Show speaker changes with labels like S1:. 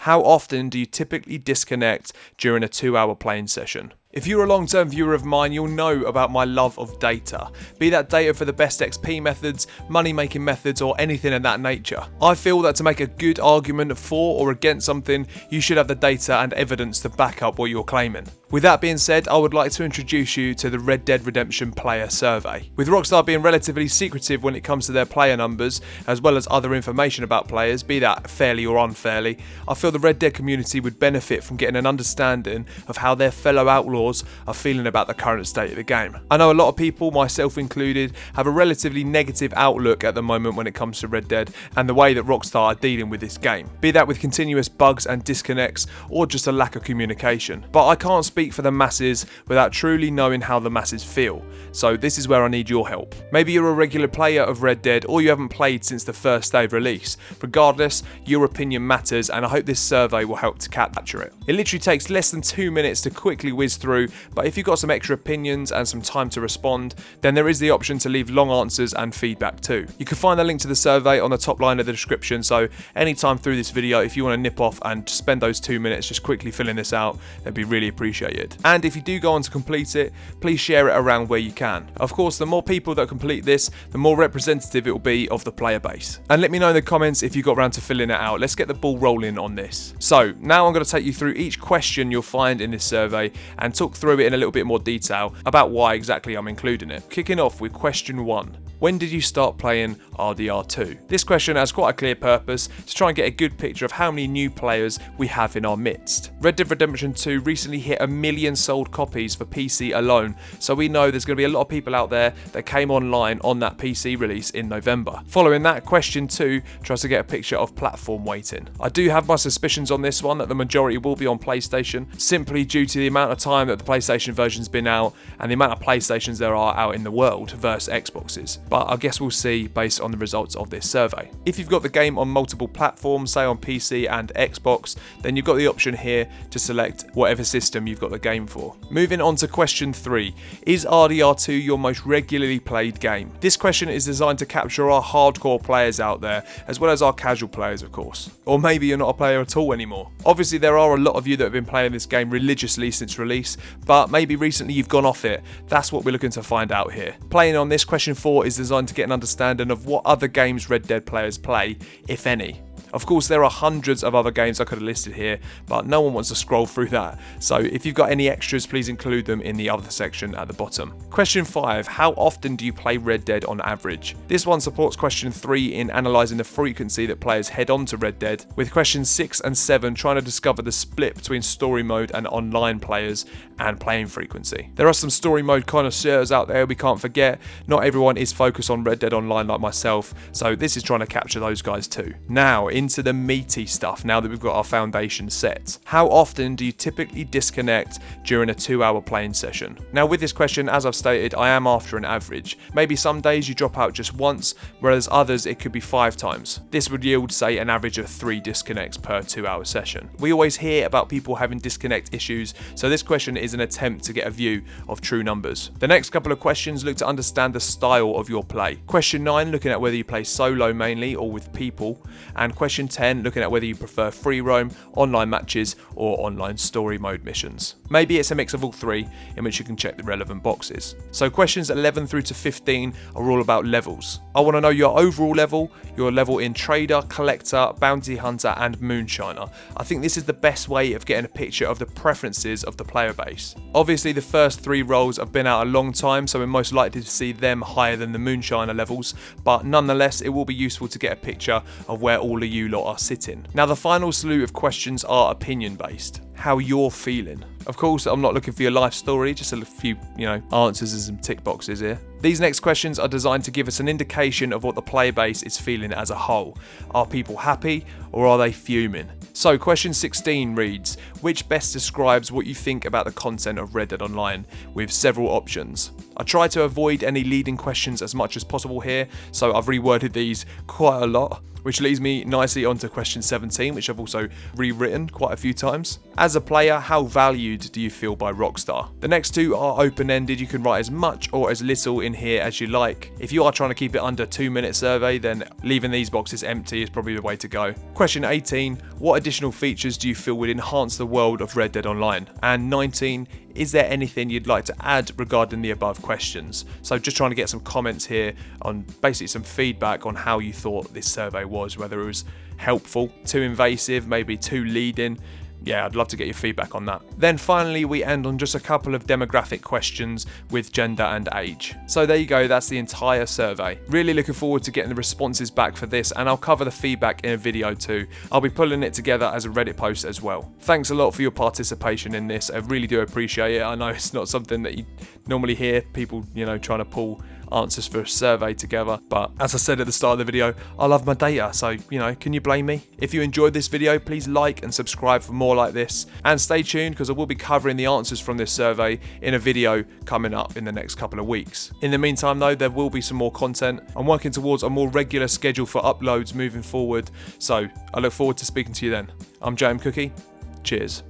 S1: How often do you typically disconnect during a 2-hour playing session? If you're a long-term viewer of mine, you'll know about my love of data. Be that data for the best XP methods, money-making methods, or anything of that nature. I feel that to make a good argument for or against something, you should have the data and evidence to back up what you're claiming. With that being said, I would like to introduce you to the Red Dead Redemption player survey. With Rockstar being relatively secretive when it comes to their player numbers, as well as other information about players, be that fairly or unfairly, I feel the Red Dead community would benefit from getting an understanding of how their fellow outlaws are feeling about the current state of the game. I know a lot of people, myself included, have a relatively negative outlook at the moment when it comes to Red Dead and the way that Rockstar are dealing with this game. Be that with continuous bugs and disconnects or just a lack of communication. But I can't speak for the masses without truly knowing how the masses feel. So this is where I need your help. Maybe you're a regular player of Red Dead or you haven't played since the first day of release. Regardless, your opinion matters and I hope this survey will help to capture it. It literally takes less than 2 minutes to quickly whiz through, but if you've got some extra opinions and some time to respond, then there is the option to leave long answers and feedback too. You can find the link to the survey on the top line of the description, so anytime through this video, if you want to nip off and spend those 2 minutes just quickly filling this out, that'd be really appreciated. And if you do go on to complete it, please share it around where you can. Of course, the more people that complete this, the more representative it will be of the player base. And let me know in the comments if you got around to filling it out. Let's get the ball rolling on this. So now I'm going to take you through each question you'll find in this survey and talk through it in a little bit more detail about why exactly I'm including it. Kicking off with question 1. When did you start playing RDR2? This question has quite a clear purpose to try and get a good picture of how many new players we have in our midst. Red Dead Redemption 2 recently hit 1 million sold copies for PC alone, so we know there's going to be a lot of people out there that came online on that PC release in November. Following that, question 2 tries to get a picture of platform weighting. I do have my suspicions on this one that the majority will be on PlayStation, simply due to the amount of time that the PlayStation version's been out and the amount of PlayStations there are out in the world versus Xboxes. But I guess we'll see based on the results of this survey. If you've got the game on multiple platforms, say on PC and Xbox, then you've got the option here to select whatever system you've got the game for. Moving on to question 3. Is RDR2 your most regularly played game? This question is designed to capture our hardcore players out there, as well as our casual players, of course. Or maybe you're not a player at all anymore. Obviously, there are a lot of you that have been playing this game religiously since release, but maybe recently you've gone off it. That's what we're looking to find out here. Playing on this, question 4 is designed to get an understanding of what other games Red Dead players play, if any. Of course, there are hundreds of other games I could have listed here, but no one wants to scroll through that. So if you've got any extras, please include them in the other section at the bottom. Question 5. How often do you play Red Dead on average? This one supports question 3 in analysing the frequency that players head on to Red Dead, with questions 6 and 7 trying to discover the split between story mode and online players and playing frequency. There are some story mode connoisseurs out there we can't forget. Not everyone is focused on Red Dead Online like myself, so this is trying to capture those guys too. Now, into the meaty stuff now that we've got our foundation set. How often do you typically disconnect during a 2-hour playing session? Now with this question, as I've stated, I am after an average. Maybe some days you drop out just once, whereas others it could be 5 times. This would yield, say, an average of 3 disconnects per 2-hour session. We always hear about people having disconnect issues, so this question is an attempt to get a view of true numbers. The next couple of questions look to understand the style of your play. Question 9 looking at whether you play solo mainly or with people, and question 10 looking at whether you prefer free roam, online matches or online story mode missions. Maybe it's a mix of all 3 in which you can check the relevant boxes. So questions 11 through to 15 are all about levels. I want to know your overall level, your level in trader, collector, bounty hunter and moonshiner. I think this is the best way of getting a picture of the preferences of the player base. Obviously the first 3 roles have been out a long time, so we're most likely to see them higher than the moonshiner levels, but nonetheless it will be useful to get a picture of where all of you lot are sitting. Now the final slew of questions are opinion based. How you're feeling. Of course, I'm not looking for your life story, just a few, answers and some tick boxes here. These next questions are designed to give us an indication of what the player base is feeling as a whole. Are people happy or are they fuming? So question 16 reads, which best describes what you think about the content of Red Dead Online, with several options. I try to avoid any leading questions as much as possible here, so I've reworded these quite a lot. which leads me nicely onto question 17, which I've also rewritten quite a few times. As a player, how valued do you feel by Rockstar? The next two are open-ended. You can write as much or as little in here as you like. If you are trying to keep it under 2-minute survey, then leaving these boxes empty is probably the way to go. Question 18, what additional features do you feel would enhance the world of Red Dead Online? And 19, is there anything you'd like to add regarding the above questions? So just trying to get some comments here on basically some feedback on how you thought this survey was, whether it was helpful, too invasive, maybe too leading. Yeah, I'd love to get your feedback on that. Then finally, we end on just a couple of demographic questions with gender and age. So there you go, that's the entire survey. Really looking forward to getting the responses back for this, and I'll cover the feedback in a video too. I'll be pulling it together as a Reddit post as well. Thanks a lot for your participation in this. I really do appreciate it. I know it's not something that you normally hear, people, trying to pull answers for a survey together, but as I said at the start of the video, I love my data, so can you blame me? If you enjoyed this video, please like and subscribe for more like this, and stay tuned because I will be covering the answers from this survey in a video coming up in the next couple of weeks. In the meantime though, there will be some more content. I'm working towards a more regular schedule for uploads moving forward, so I look forward to speaking to you then. I'm JmCooKie, cheers.